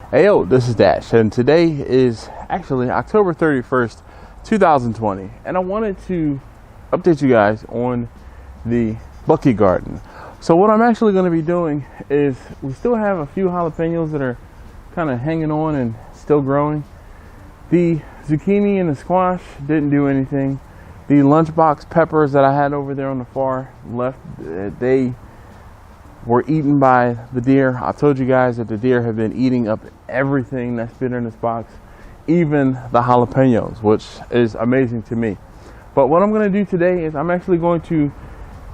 Hey yo, this is Dash, and today is actually October 31st, 2020, and I wanted to update you guys on the bucket garden. So what I'm actually going to be doing is we still have a few jalapenos that are kind of hanging on and still growing. The zucchini and the squash didn't do anything. The lunchbox peppers that I had over there on the far left, they were eaten by the deer. I told you guys that the deer have been eating up everything that's been in this box, even the jalapenos, which is amazing to me. But what I'm going to do today is I'm actually going to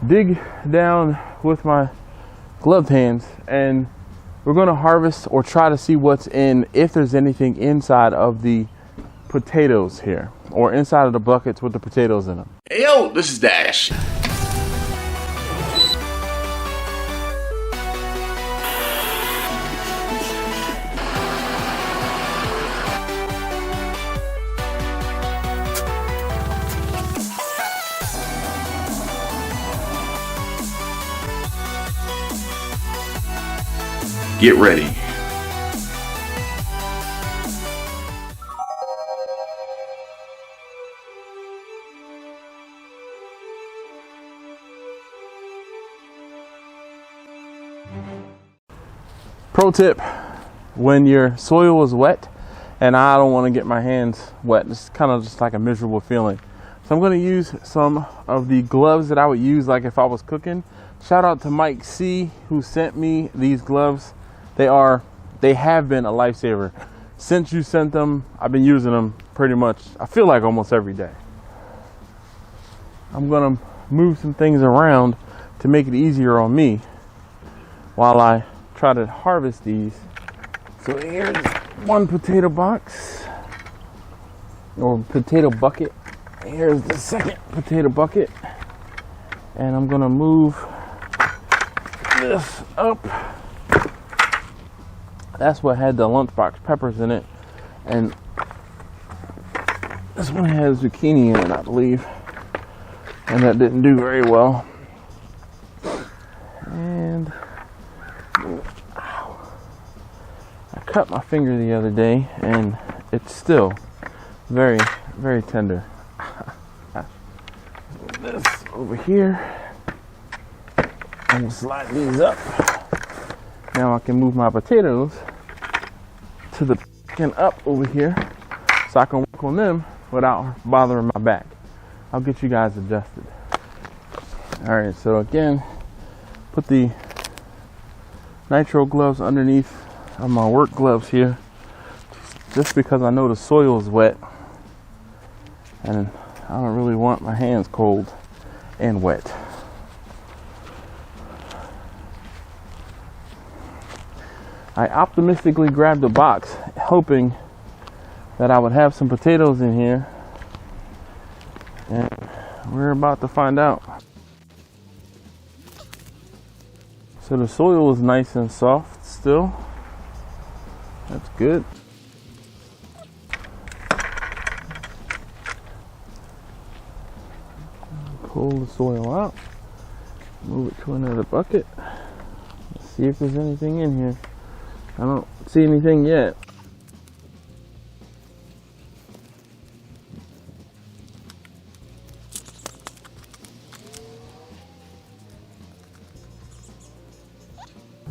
dig down with my gloved hands, and we're going to harvest or try to see what's in, if there's anything inside of the potatoes here, or inside of the buckets with the potatoes in them. Hey yo, this is Dash. Get ready. Pro tip, when your soil is wet, and I don't want to get my hands wet, it's kind of just like a miserable feeling. So I'm going to use some of the gloves that I would use like if I was cooking. Shout out to Mike C, who sent me these gloves. They have been a lifesaver. Since you sent them, I've been using them pretty much, I feel like almost every day. I'm gonna move some things around to make it easier on me while I try to harvest these. So here's one potato box, or potato bucket. Here's the second potato bucket. And I'm gonna move this up. That's what had the lunchbox peppers in it, and this one has zucchini in it, I believe, and that didn't do very well. And ow, I cut my finger the other day, and it's still very, very tender. This over here, and we'll slide these up. Now I can move my potatoes to the and up over here, so I can work on them without bothering my back. I'll get you guys adjusted. All right, so again, put the nitro gloves underneath of my work gloves here, just because I know the soil is wet, and I don't really want my hands cold and wet. I optimistically grabbed a box, hoping that I would have some potatoes in here, and we're about to find out. So the soil is nice and soft still. That's good. Pull the soil out, move it to another bucket. Let's see if there's anything in here. I don't see anything yet.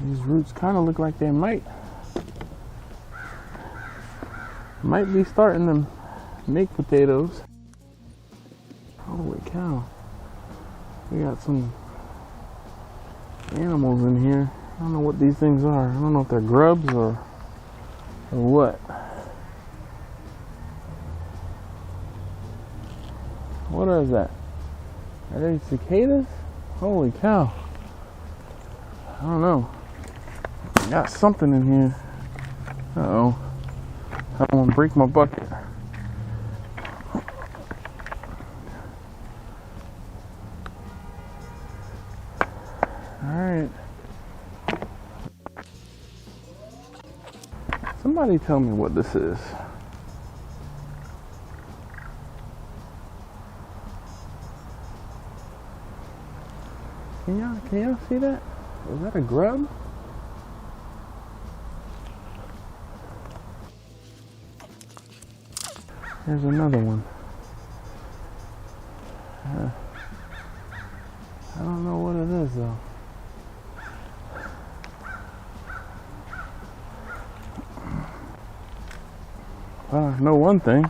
These roots kind of look like they might be starting to make potatoes. Holy cow. We got some animals in here. I don't know what these things are. I don't know if they're grubs or what. What is that? Are they cicadas? Holy cow. I don't know. Got something in here. Uh-oh. I don't want to break my bucket. Alright. Somebody tell me what this is. Can y'all see that? Is that a grub? Here's another one. I don't know what it is though. Well, I know one thing.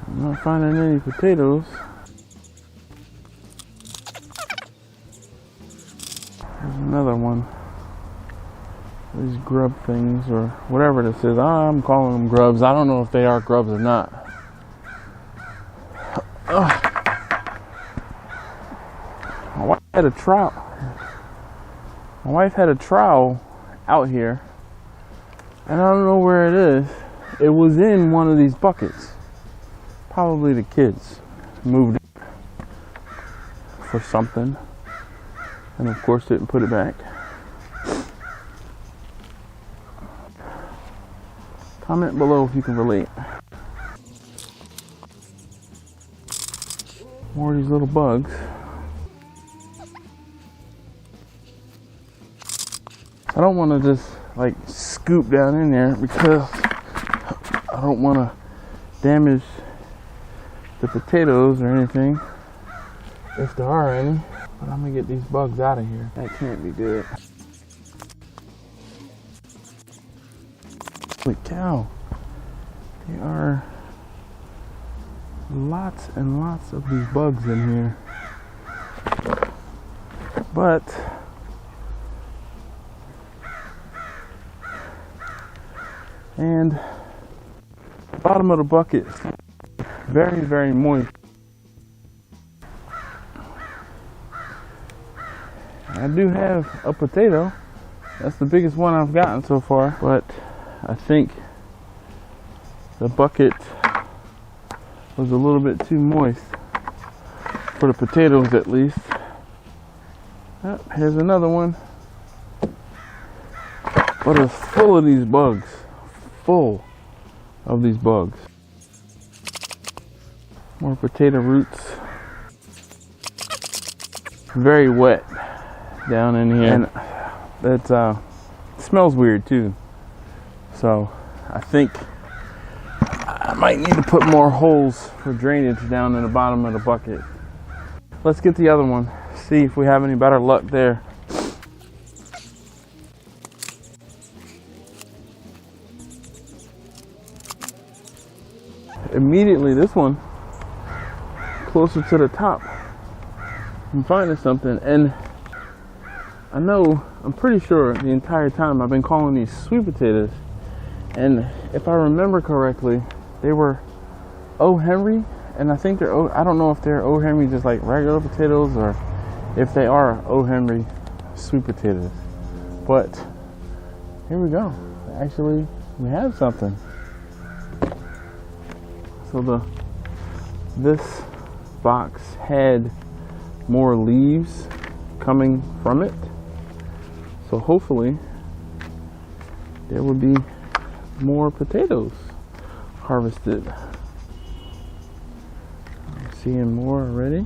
I'm not finding any potatoes. There's another one. These grub things or whatever this is. I'm calling them grubs. I don't know if they are grubs or not. My wife had a trowel. My wife had a trowel out here, and I don't know where it is. It was in one of these buckets. Probably the kids moved it for something, and of course didn't put it back. Comment below if you can relate. More of these little bugs. I don't want to just like scoop down in there because I don't want to damage the potatoes or anything, if there are any. But I'm gonna get these bugs out of here. That can't be good. Holy cow. There are lots and lots of these bugs in here. But and the bottom of the bucket very, very moist. I do have a potato. That's the biggest one I've gotten so far, but I think the bucket was a little bit too moist for the potatoes, at least. Oh, here's another one. But it's full of these bugs. Full of these bugs. More potato roots. Very wet down in here, and that smells weird too. So I think I might need to put more holes for drainage down in the bottom of the bucket. Let's get the other one, see if we have any better luck there. Immediately this one closer to the top, I'm finding something, and I know, I'm pretty sure the entire time I've been calling these sweet potatoes, and if I remember correctly, they were O. Henry, and I think they're I don't know if they're O. Henry just like regular potatoes or if they are O. Henry sweet potatoes. But here we go. Actually, we have something. So this box had more leaves coming from it, so hopefully there will be more potatoes harvested. I'm seeing more already.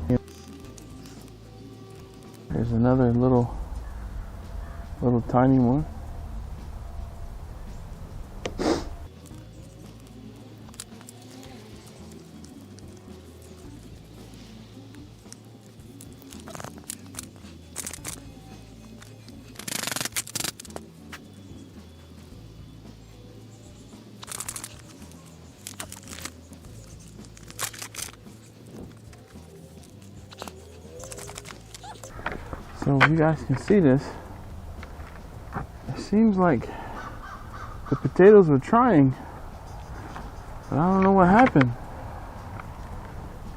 There's another little tiny one. So you guys can see this. It seems like the potatoes were trying, but I don't know what happened.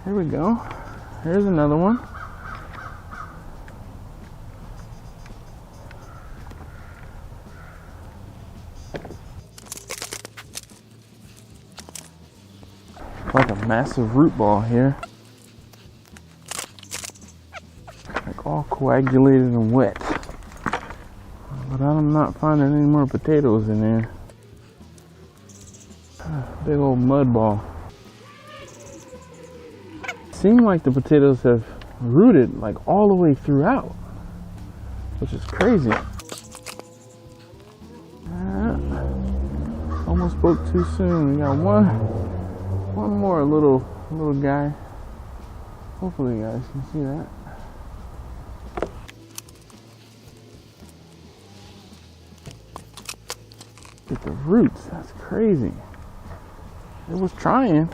Here we go. Here's another one. Like a massive root ball here. All coagulated and wet, but I'm not finding any more potatoes in there. Big old mud ball. Seems like the potatoes have rooted like all the way throughout, which is crazy. Almost broke too soon. We got one one more little guy. Hopefully you guys can see that. Look at the roots, that's crazy. It was trying.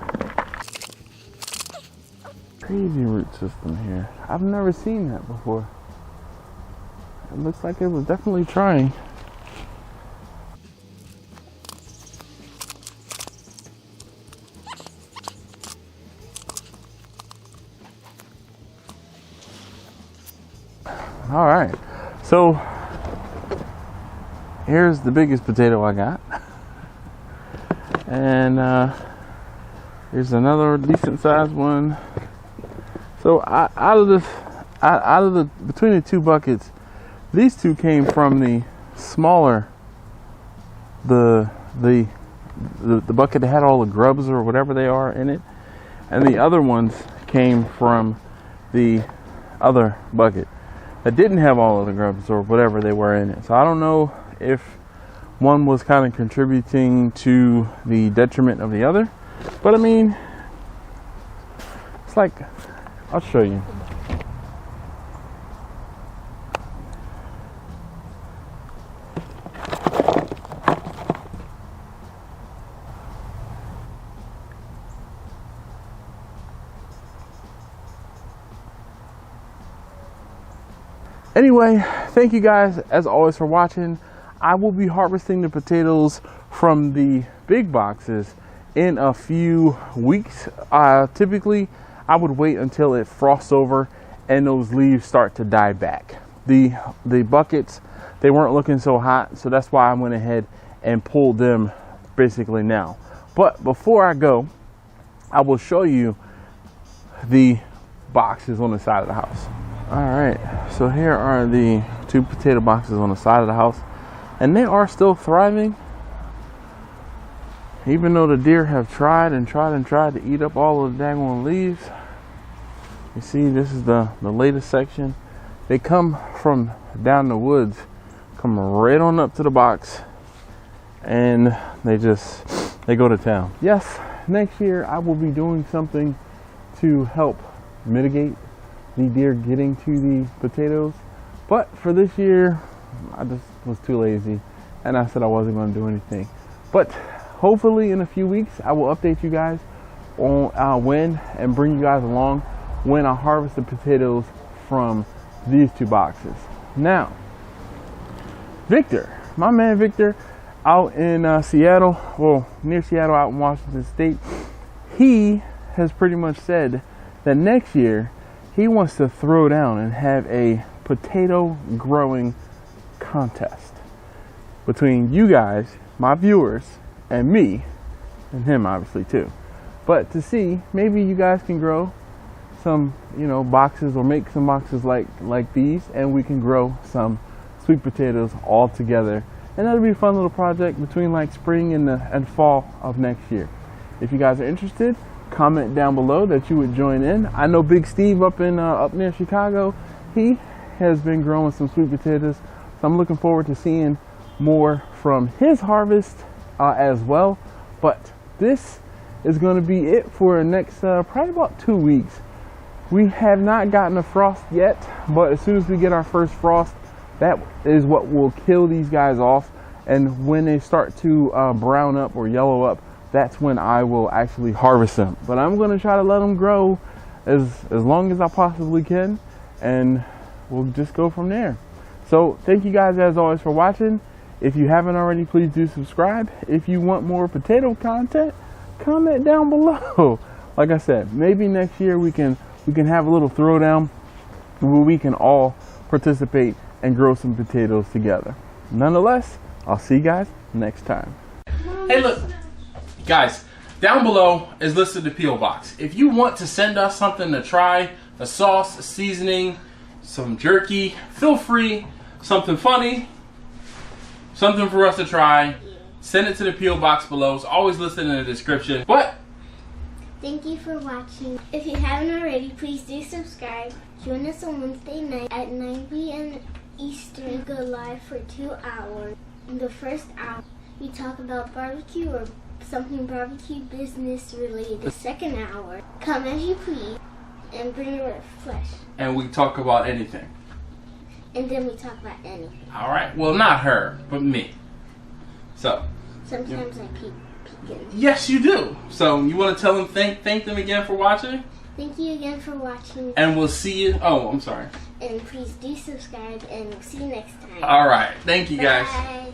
Crazy root system here. I've never seen that before. It looks like it was definitely trying. All right, so here's the biggest potato I got, and here's another decent sized one. So between the two buckets, these two came from the smaller, the bucket that had all the grubs or whatever they are in it, and the other ones came from the other bucket that didn't have all of the grubs or whatever they were in it. So I don't know if one was kind of contributing to the detriment of the other, but I mean, it's like, I'll show you. Anyway, thank you guys as always for watching. I will be harvesting the potatoes from the big boxes in a few weeks. Typically, I would wait until it frosts over and those leaves start to die back. The buckets, they weren't looking so hot, so that's why I went ahead and pulled them basically now. But before I go, I will show you the boxes on the side of the house. All right, so here are the two potato boxes on the side of the house, and they are still thriving, even though the deer have tried to eat up all of the daggone leaves. You see, this is the latest section. They come from down the woods, come right on up to the box, and they go to town. Yes, next year I will be doing something to help mitigate the deer getting to the potatoes, but for this year I just was too lazy and I said I wasn't going to do anything. But hopefully in a few weeks I will update you guys on when, and bring you guys along when I harvest the potatoes from these two boxes. Now, Victor, my man Victor, out in Seattle, well, near Seattle, out in Washington State, he has pretty much said that next year he wants to throw down and have a potato growing contest between you guys, my viewers, and me, and him obviously too. But to see, maybe you guys can grow some, boxes, or make some boxes like these, and we can grow some sweet potatoes all together. And that'll be a fun little project between like spring and fall of next year. If you guys are interested, comment down below that you would join in. I know Big Steve up near Chicago, he has been growing some sweet potatoes, so I'm looking forward to seeing more from his harvest as well. But this is going to be it for the next probably about 2 weeks. We have not gotten a frost yet, but as soon as we get our first frost, that is what will kill these guys off. And when they start to brown up or yellow up, that's when I will actually harvest them. But I'm going to try to let them grow as long as I possibly can, and we'll just go from there. So thank you guys as always for watching. If you haven't already, please do subscribe. If you want more potato content, comment down below. Like I said, maybe next year we can have a little throwdown where we can all participate and grow some potatoes together. Nonetheless, I'll see you guys next time. Hey, look. Guys, down below is listed the P.O. Box. If you want to send us something to try, a sauce, a seasoning, some jerky, feel free. Something funny, something for us to try, send it to the P.O. Box below. It's always listed in the description. But thank you for watching. If you haven't already, please do subscribe. Join us on Wednesday night at 9 p.m. Eastern. Go live for 2 hours. In the first hour, we talk about barbecue or something barbecue business related. The second hour, come as you please and bring your flesh. And we talk about anything. And then we talk about anything. All right. Well, not her, but me. So. Sometimes I peek in. Yes, you do. So you want to tell them thank them again for watching? Thank you again for watching. And we'll see you. Oh, I'm sorry. And please do subscribe, and we'll see you next time. All right. Thank you, guys. Bye.